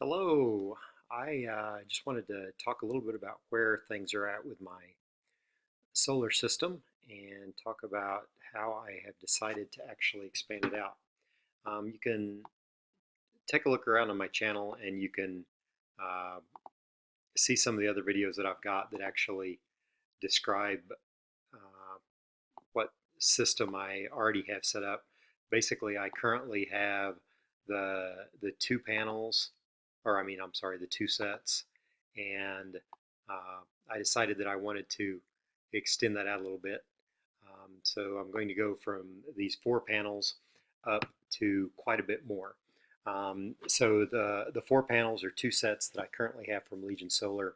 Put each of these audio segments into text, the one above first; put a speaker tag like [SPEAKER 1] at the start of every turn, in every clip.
[SPEAKER 1] Hello. I just wanted to talk a little bit about where things are at with my solar system and talk about how I have decided to actually expand it out. You can take a look around on my channel and you can uh, see some of the other videos that I've got that actually describe uh, what system I already have set up. Basically, I currently have the two panels, or I mean, I'm sorry, the two sets, and I decided that I wanted to extend that out a little bit. So I'm going to go from these four panels up to quite a bit more. So the four panels or two sets that I currently have from Legion Solar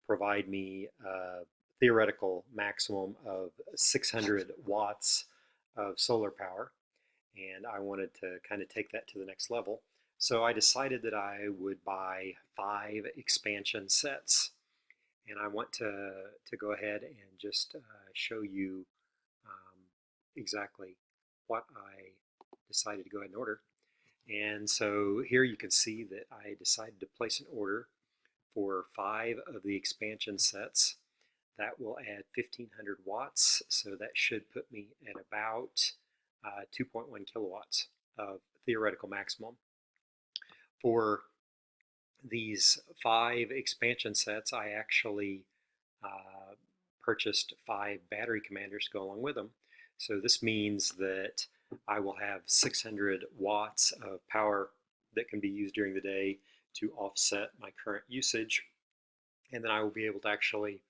[SPEAKER 1] provide me a theoretical maximum of 600 watts of solar power, and I wanted to kind of take that to the next level. So I decided that I would buy 5 expansion sets, and I want to go ahead and just show you exactly what I decided to go ahead and order. And so here you can see that I decided to place an order for 5 of the expansion sets. That will add 1500 watts, so that should put me at about 2.1 kilowatts of theoretical maximum. For these 5 expansion sets, I actually purchased 5 battery commanders to go along with them. So this means that I will have 600 watts of power that can be used during the day to offset my current usage. And then I will be able to actually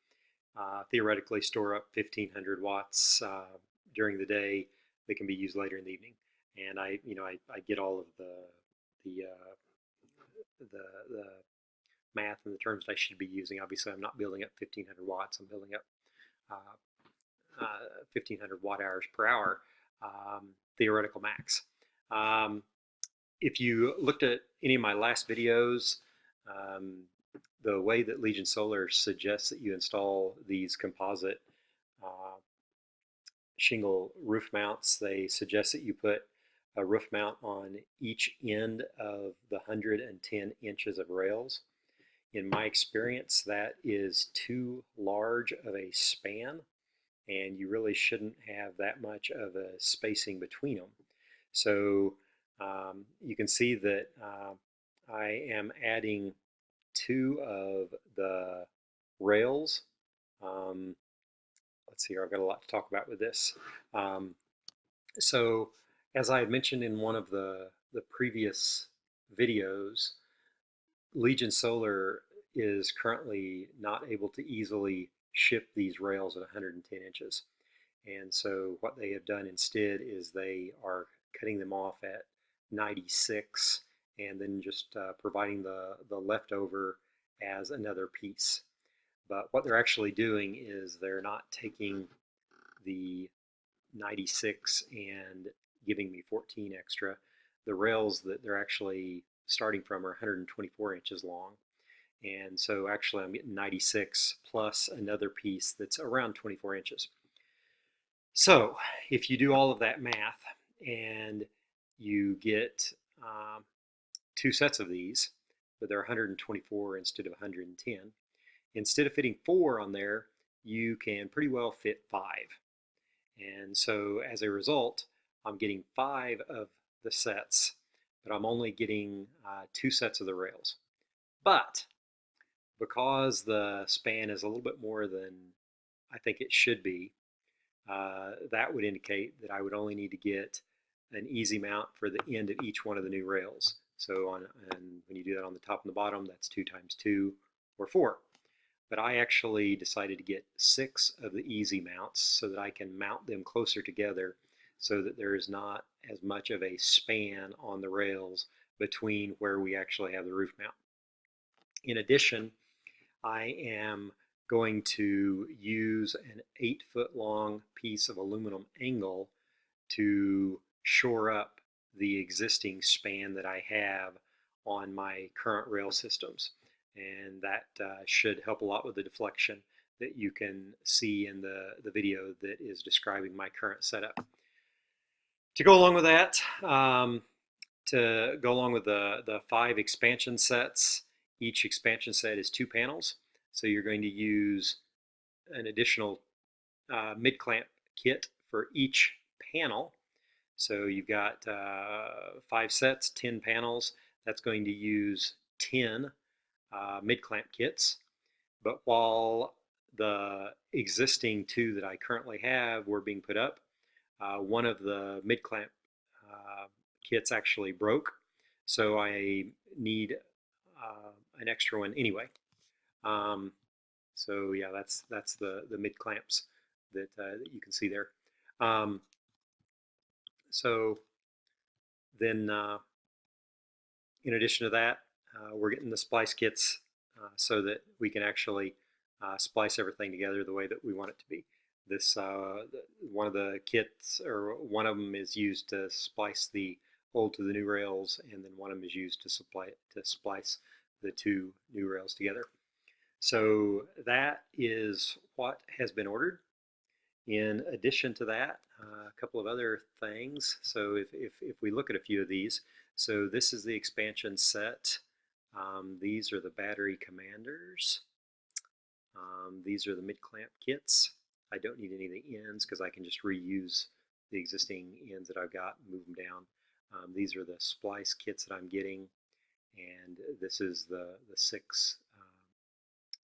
[SPEAKER 1] theoretically store up 1500 watts during the day that can be used later in the evening. And I get all of the, the math and the terms that I should be using. Obviously, I'm not building up 1500 watts. I'm building up 1500 watt hours per hour theoretical max. If you looked at any of my last videos, the way that Legion Solar suggests that you install these composite shingle roof mounts, they suggest that you put a roof mount on each end of the 110 inches of rails. In my experience, that is too large of a span, and you really shouldn't have that much of a spacing between them. So you can see that I am adding 2 of the rails. Let's see here, I've got a lot to talk about with this. So as I had mentioned in one of the previous videos, Legion Solar is currently not able to easily ship these rails at 110 inches. And so what they have done instead is they are cutting them off at 96 and then just providing the leftover as another piece. But what they're actually doing is they're not taking the 96 and giving me 14 extra. The rails that they're actually starting from are 124 inches long. And so actually I'm getting 96 plus another piece that's around 24 inches. So if you do all of that math and you get 2 sets of these, but they're 124 instead of 110, instead of fitting 4 on there, you can pretty well fit 5. And so as a result, I'm getting 5 of the sets, but I'm only getting 2 sets of the rails. But because the span is a little bit more than I think it should be, that would indicate that I would only need to get an easy mount for the end of each one of the new rails. So when you do that on the top and the bottom, that's 2 times 2 or 4. But I actually decided to get 6 of the easy mounts so that I can mount them closer together so that there is not as much of a span on the rails between where we actually have the roof mount. In addition, I am going to use an 8-foot long piece of aluminum angle to shore up the existing span that I have on my current rail systems. And that should help a lot with the deflection that you can see in the video that is describing my current setup. To go along with that, to go along with the 5 expansion sets, each expansion set is 2 panels. So you're going to use an additional mid-clamp kit for each panel. So you've got 5 sets, 10 panels. That's going to use 10 mid-clamp kits. But while the existing 2 that I currently have were being put up, one of the mid-clamp kits actually broke, so I need an extra one anyway. So yeah, that's the mid clamps that you can see there. So then, in addition to that, we're getting the splice kits so that we can actually splice everything together the way that we want it to be. This one of the kits, or one of them, is used to splice the old to the new rails, and then one of them is used to splice the 2 new rails together. So that is what has been ordered. In addition to that, a couple of other things. So if we look at a few of these, so this is the expansion set. These are the battery commanders. These are the mid-clamp kits. I don't need any of the ends because I can just reuse the existing ends that I've got and move them down. These are the splice kits that I'm getting, and this is the 6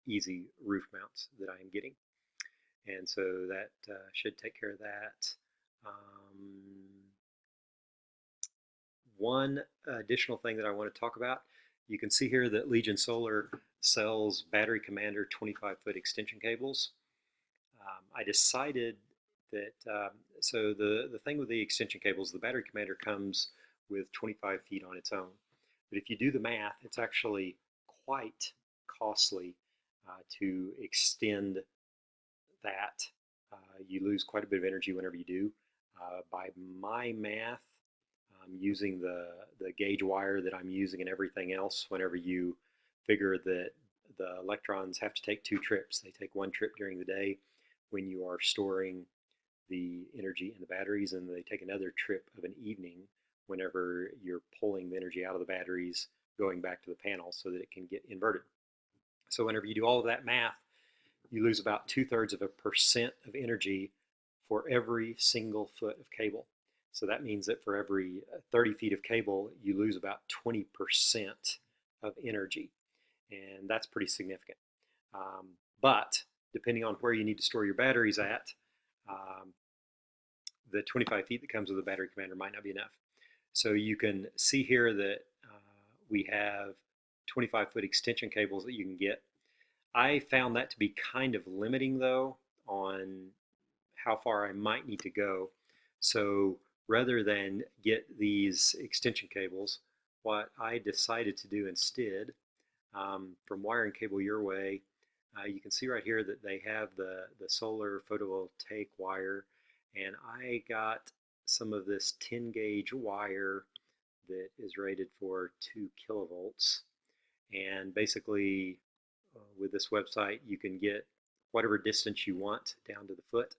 [SPEAKER 1] easy roof mounts that I am getting. And so that should take care of that. One additional thing that I want to talk about, you can see here that Legion Solar sells Battery Commander 25-foot extension cables. I decided that, so the thing with the extension cables, the Battery Commander comes with 25 feet on its own. But if you do the math, it's actually quite costly to extend that. You lose quite a bit of energy whenever you do. By my math, using the gauge wire that I'm using and everything else, whenever you figure that the electrons have to take 2 trips, they take 1 trip during the day when you are storing the energy in the batteries, and they take another trip of an evening whenever you're pulling the energy out of the batteries, going back to the panel so that it can get inverted. So whenever you do all of that math, you lose about 0.2% of energy for every single foot of cable. So that means that for every 30 feet of cable, you lose about 20% of energy. And that's pretty significant. But depending on where you need to store your batteries at, the 25 feet that comes with the Battery Commander might not be enough. So you can see here that we have 25-foot extension cables that you can get. I found that to be kind of limiting, though, on how far I might need to go. So rather than get these extension cables, what I decided to do instead, from Wiring Cable Your Way, you can see right here that they have the solar photovoltaic wire, and I got some of this 10 gauge wire that is rated for 2 kilovolts. And basically, with this website, you can get whatever distance you want down to the foot.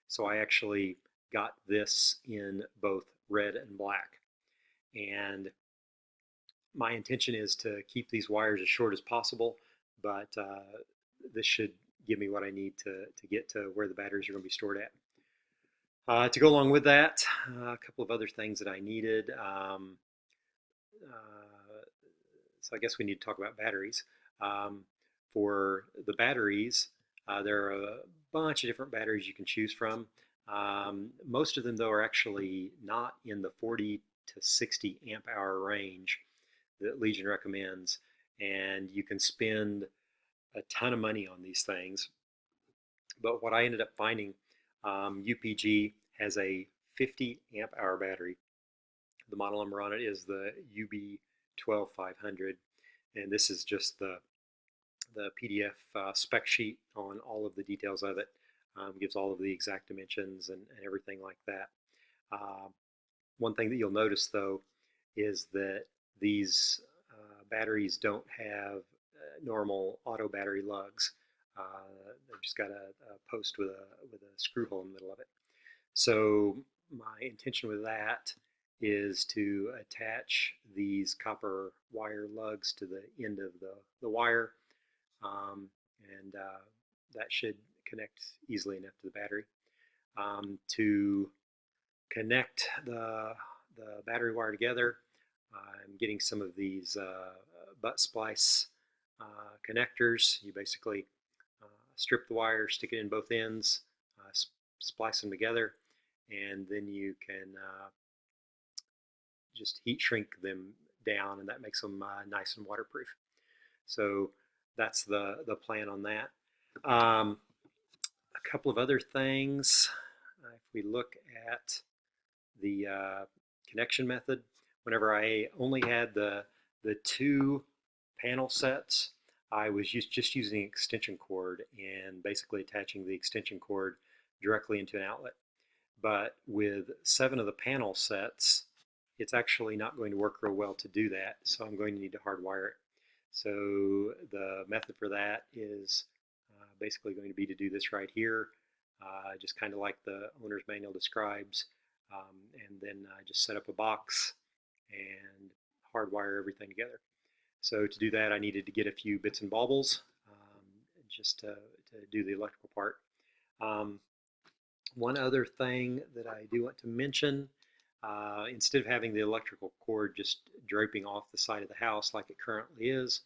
[SPEAKER 1] So I actually got this in both red and black. And my intention is to keep these wires as short as possible, but this should give me what I need to get to where the batteries are going to be stored at. To go along with that, a couple of other things that I needed. So I guess we need to talk about batteries. For the batteries, there are a bunch of different batteries you can choose from. Most of them, though, are actually not in the 40 to 60 amp hour range that Legion recommends, and you can spend a ton of money on these things. But what I ended up finding, UPG has a 50 amp hour battery. The model number on it is the UB12500, and this is just the PDF spec sheet on all of the details of it. Gives all of the exact dimensions and everything like that. One thing that you'll notice, though, is that these batteries don't have normal auto battery lugs. They've just got a post with a screw hole in the middle of it. So my intention with that is to attach these copper wire lugs to the end of the wire, um, and that should connect easily enough to the battery. To connect the battery wire together, I'm getting some of these butt splice connectors. You basically strip the wire, stick it in both ends, splice them together, and then you can just heat shrink them down, and that makes them nice and waterproof. So that's the plan on that. A couple of other things. If we look at the connection method, whenever I only had the two panel sets, I was just using extension cord and basically attaching the extension cord directly into an outlet. But with 7 of the panel sets, it's actually not going to work real well to do that, so I'm going to need to hardwire it. So the method for that is basically going to be to do this right here, just kind of like the owner's manual describes, and then just set up a box and hardwire everything together. So to do that, I needed to get a few bits and baubles just to do the electrical part. One other thing that I do want to mention, instead of having the electrical cord just draping off the side of the house like it currently is,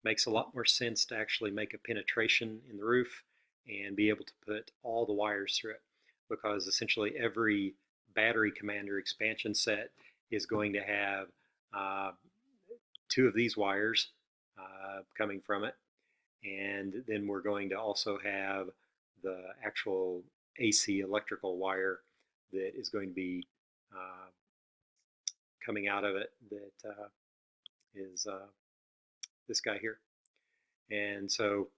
[SPEAKER 1] it makes a lot more sense to actually make a penetration in the roof and be able to put all the wires through it, because essentially every battery commander expansion set is going to have 2 of these wires coming from it, and then we're going to also have the actual AC electrical wire that is going to be coming out of it, that is this guy here. And so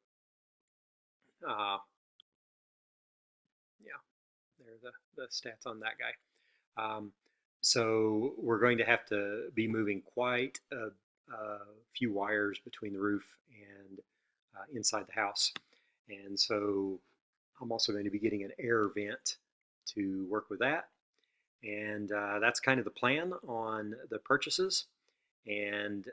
[SPEAKER 1] yeah, there are the stats on that guy. So we're going to have to be moving quite a few wires between the roof and inside the house. And so I'm also going to be getting an air vent to work with that. And that's kind of the plan on the purchases. And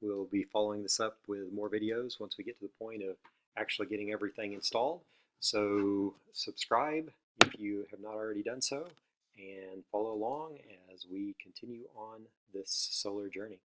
[SPEAKER 1] we'll be following this up with more videos once we get to the point of actually getting everything installed. So subscribe if you have not already done so, and follow along as we continue on this solar journey.